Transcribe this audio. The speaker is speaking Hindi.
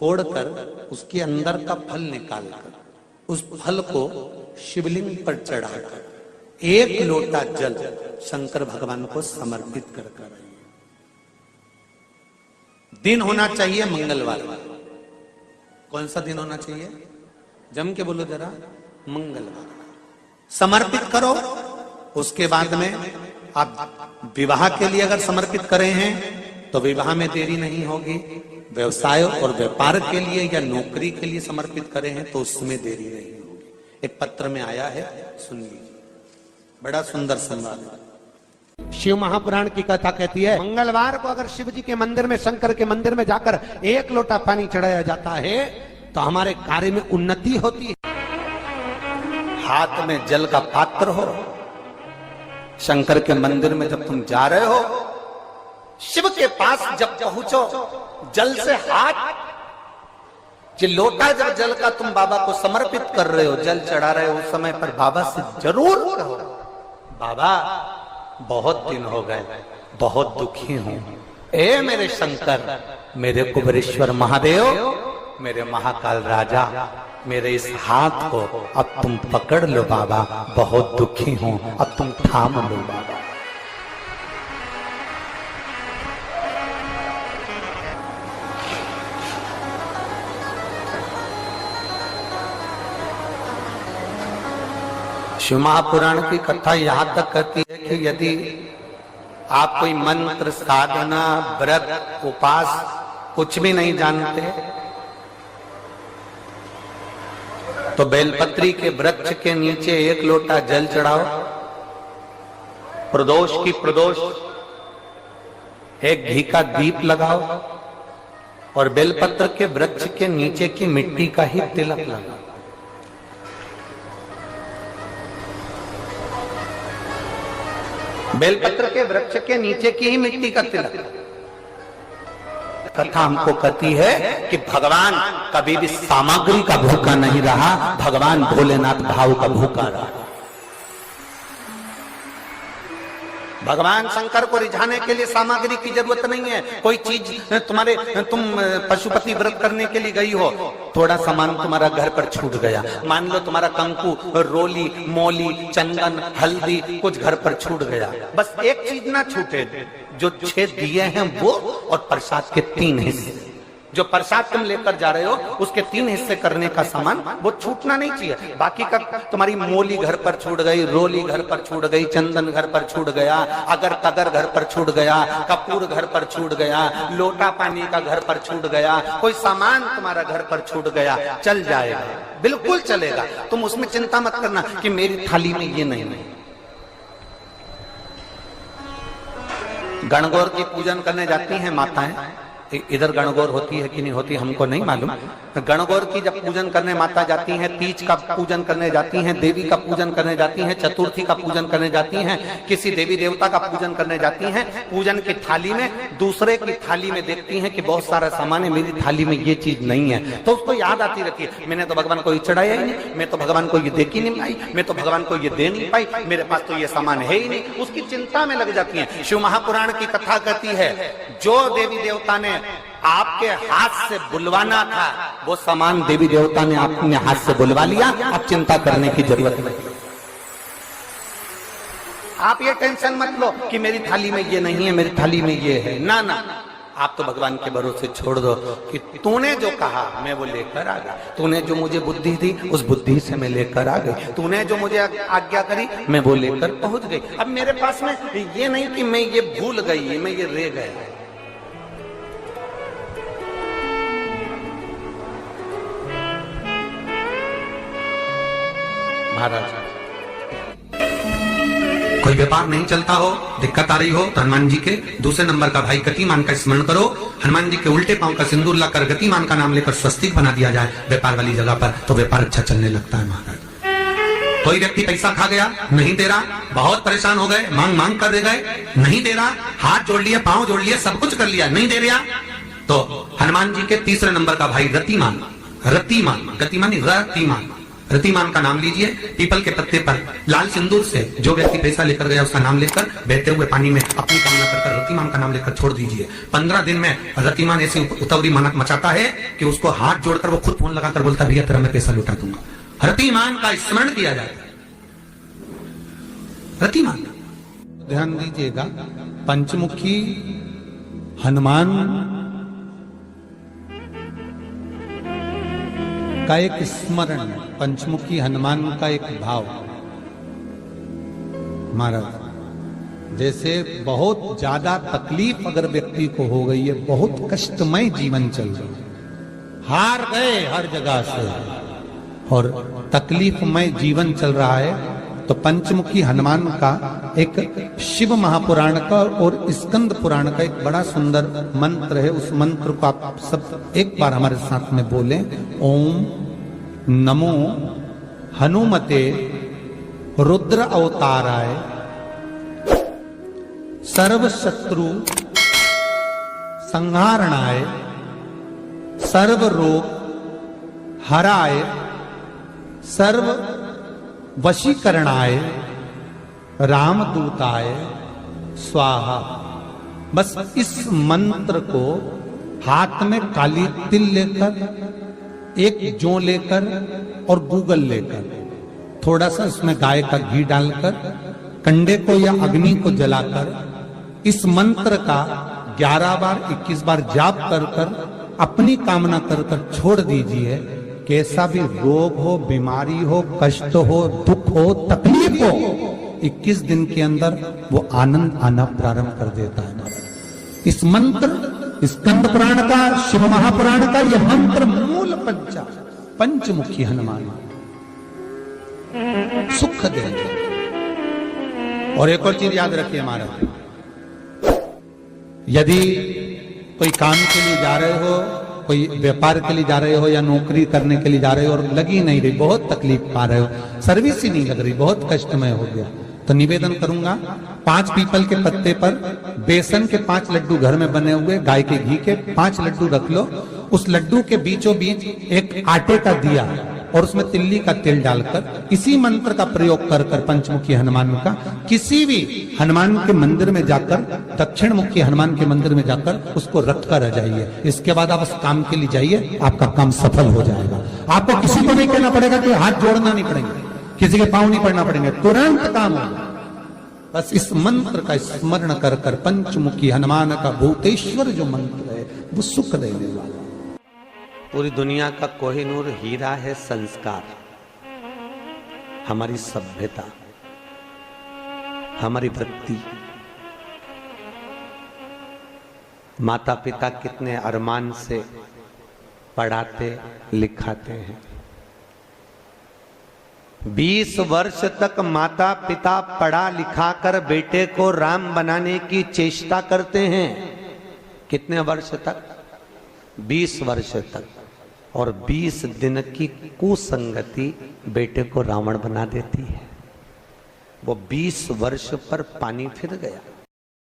फोड़कर उसके अंदर का फल निकालकर उस फल को शिवलिंग पर चढ़ाकर 1 लोटा जल शंकर भगवान को समर्पित कर कर आइए। दिन होना चाहिए मंगलवार। कौन सा दिन होना चाहिए? जम के बोलो जरा, मंगलवार। समर्पित करो। उसके बाद में आप विवाह के लिए अगर समर्पित करे हैं तो विवाह में देरी नहीं होगी। व्यवसाय और व्यापार के लिए या नौकरी के लिए समर्पित करे हैं तो उसमें देरी नहीं होगी। एक पत्र में आया है, सुन लीजिए, बड़ा सुंदर संवाद है। शिव महापुराण की कथा कहती है, मंगलवार को अगर शिव जी के मंदिर में, शंकर के मंदिर में जाकर 1 लोटा पानी चढ़ाया जाता है तो हमारे कार्य में उन्नति होती है। हाथ में जल का पात्र हो, शंकर के मंदिर में जब तुम जा रहे हो, शिव के पास जब पहुंचो, जल से हाथ, ये लोटा जब जल का तुम बाबा को समर्पित कर रहे हो, जल चढ़ा रहे हो, उस समय पर बाबा से जरूर कहो, बाबा बहुत दिन हो गए, बहुत दुखी हूं, ए मेरे शंकर, मेरे कुबेरेश्वर महादेव, मेरे महाकाल राजा, मेरे इस हाथ को अब तुम पकड़ लो बाबा, बहुत दुखी हूं, अब तुम थाम लो बाबा। शिव महापुराण की कथा यहां तक कहती है कि यदि आप कोई मंत्र, साधना, व्रत, उपास कुछ भी नहीं जानते तो बेलपत्री के वृक्ष के नीचे 1 लोटा जल चढ़ाओ, प्रदोष की प्रदोष 1 घी का दीप लगाओ और बेलपत्र के वृक्ष के नीचे की मिट्टी का ही तिलक लगाओ। बेलपत्र के वृक्ष के नीचे की ही मिट्टी का तिलक। कथा हमको कहती है कि भगवान कभी भी सामग्री का भूखा नहीं रहा, भगवान भोलेनाथ भाव का भूखा रहा। भगवान शंकर को रिझाने के लिए सामग्री की जरूरत नहीं है। कोई चीज तुम पशुपति व्रत करने के लिए गई हो, थोड़ा सामान तुम्हारा घर पर छूट गया, मान लो तुम्हारा कंकु, रोली, मौली, चंदन, हल्दी कुछ घर पर छूट गया, बस एक चीज ना छूटे, जो 6 दिए हैं वो और प्रसाद के 3 हिस्से। जो प्रसाद तुम लेकर जा रहे हो उसके 3 हिस्से करने का सामान वो छूटना नहीं चाहिए। बाकी का तुम्हारी मोली घर पर छूट गई, रोली घर पर छूट गई, चंदन घर पर छूट गया, अगर तगर घर पर छूट गया, कपूर घर पर छूट गया, लोटा पानी का घर पर छूट गया, कोई सामान तुम्हारा घर पर छूट गया, चल जाएगा, बिल्कुल चलेगा। तुम उसमें चिंता मत करना कि मेरी थाली में ये नहीं है। गणगौर की पूजन करने जाती हैं माताएं, इधर गणगौर होती है कि नहीं होती हमको नहीं मालूम। गणगौर की जब पूजन करने माता जाती हैं, तीज का पूजन करने जाती हैं, देवी का पूजन करने जाती हैं, चतुर्थी का पूजन करने जाती हैं, किसी देवी देवता का पूजन करने जाती हैं, पूजन की थाली में दूसरे की थाली में देखती हैं कि बहुत सारा सामान है, मेरी थाली में ये चीज नहीं है, तो उसको याद आती रहती है, मैंने तो भगवान को ये चढ़ाया ही नहीं, मैं तो भगवान को ये देख ही नहीं पाई, मैं तो भगवान को ये दे नहीं पाई, मेरे पास तो ये सामान है ही नहीं, उसकी चिंता में लग जाती है। शिव महापुराण की कथा कहती है, जो देवी देवता ने आपके हाथ से बुलवाना था वो सामान देवी देवता ने अपने हाथ से बुलवा लिया, अब चिंता करने की जरूरत नहीं। आप ये टेंशन मत लो कि मेरी थाली में ये नहीं है, मेरी थाली में ये है, ना ना, आप तो भगवान के भरोसे छोड़ दो कि तूने जो कहा मैं वो लेकर आ गया, तूने जो मुझे बुद्धि दी उस बुद्धि से मैं लेकर आ गई, तूने जो मुझे आज्ञा करी मैं वो लेकर पहुंच गई। अब मेरे पास में ये नहीं कि मैं ये भूल गई, मैं ये रह गया। महाराज, कोई व्यापार नहीं चलता हो, दिक्कत आ रही हो तो हनुमान जी के दूसरे नंबर का भाई गतिमान का स्मरण करो, हनुमान जी के उल्टे पांव का सिंदूर लाकर गतिमान का नाम लेकर स्वस्तिक बना दिया जाए व्यापार वाली जगह पर, तो व्यापार अच्छा चलने लगता है। महाराज, कोई व्यक्ति पैसा खा गया, नहीं दे रहा, बहुत परेशान हो गए, मांग मांग कर दे गए, नहीं दे रहा, हाथ जोड़ लिया, पांव जोड़ लिया, सब कुछ कर लिया, नहीं दे रहा, तो हनुमान जी के तीसरे नंबर का भाई रतिमान, रतिमान, गतिमान रतिमान, रतिमान का नाम लीजिए, पीपल के पत्ते पर लाल सिंदूर से जो व्यक्ति पैसा लेकर गया उसका नाम लेकर बहते हुए पानी में अपनी कामना कर रतिमान का नाम लेकर छोड़ दीजिए। 15 दिन में रतिमान ऐसी उतावली मचाता है कि उसको हाथ जोड़कर वो खुद फोन लगाकर बोलता भैया तेरा मैं पैसा लुटा दूंगा। रतिमान का स्मरण किया जाता है। रतिमान, ध्यान दीजिएगा, पंचमुखी हनुमान का एक स्मरण, पंचमुखी हनुमान का एक भाव। महाराज जैसे बहुत ज्यादा तकलीफ अगर व्यक्ति को हो गई है, बहुत कष्टमय जीवन चल रहा है, हार गए हर जगह से और तकलीफमय जीवन चल रहा है, तो पंचमुखी हनुमान का एक शिव महापुराण का और स्कंद पुराण का एक बड़ा सुंदर मंत्र है। उस मंत्र को आप सब एक बार हमारे साथ में बोलें। ओम नमो हनुमते रुद्र अवताराय सर्व शत्रु संहारणाय सर्व रोग हराय सर्व वशीकरणाय रामदूताय स्वाहा। बस इस मंत्र को हाथ में काली तिल लेकर, एक जौ लेकर और गूगल लेकर, थोड़ा सा उसमें गाय का घी डालकर, कंडे को या अग्नि को जलाकर इस मंत्र का 11 बार 21 बार जाप कर कर अपनी कामना कर कर छोड़ दीजिए। कैसा भी रोग हो, बीमारी हो, कष्ट हो, दुख हो, तकलीफ हो, 21 दिन के अंदर वो आनंद आना प्रारंभ कर देता है। इस मंत्र, स्कंद पुराण का, शिव महापुराण का यह मंत्र मूल पंचमुखी हनुमान सुख देंगे। और एक और चीज याद रखिए महाराज, यदि कोई काम के लिए जा रहे हो, कोई व्यापार के लिए जा रहे हो या नौकरी करने के लिए जा रहे हो और लगी नहीं रही, बहुत तकलीफ पा रहे हो, सर्विस ही नहीं लग रही, बहुत कष्टमय हो गया, तो निवेदन करूंगा 5 पीपल के पत्ते पर बेसन के 5 लड्डू घर में बने हुए, गाय के घी के 5 लड्डू रख लो। उस लड्डू के बीचों बीच एक आटे का दिया और उसमें तिल्ली का तेल डालकर इसी मंत्र का प्रयोग कर कर पंचमुखी हनुमान का किसी भी हनुमान के मंदिर में जाकर, दक्षिण मुखी हनुमान के मंदिर में जाकर उसको रख कर आ जाइए। इसके बाद आप उस काम के लिए जाइए, आपका काम सफल हो जाएगा। आपको किसी को नहीं कहना पड़ेगा कि हाथ जोड़ना नहीं पड़ेंगे, किसी के पांव नहीं पड़ना पड़ेंगे, तुरंत काम होगा। बस इस मंत्र का स्मरण कर कर पंचमुखी हनुमान का भूतेश्वर जो मंत्र है वो सुख देने वाला। पूरी दुनिया का कोहिनूर हीरा है संस्कार, हमारी सभ्यता, हमारी वृत्ति। माता पिता कितने अरमान से पढ़ाते लिखाते हैं। 20 वर्ष तक माता पिता पढ़ा लिखा कर बेटे को राम बनाने की चेष्टा करते हैं। कितने वर्ष तक? 20 वर्ष तक। और 20 दिन की कुसंगति बेटे को रावण बना देती है। वो 20 वर्ष पर पानी फिर गया।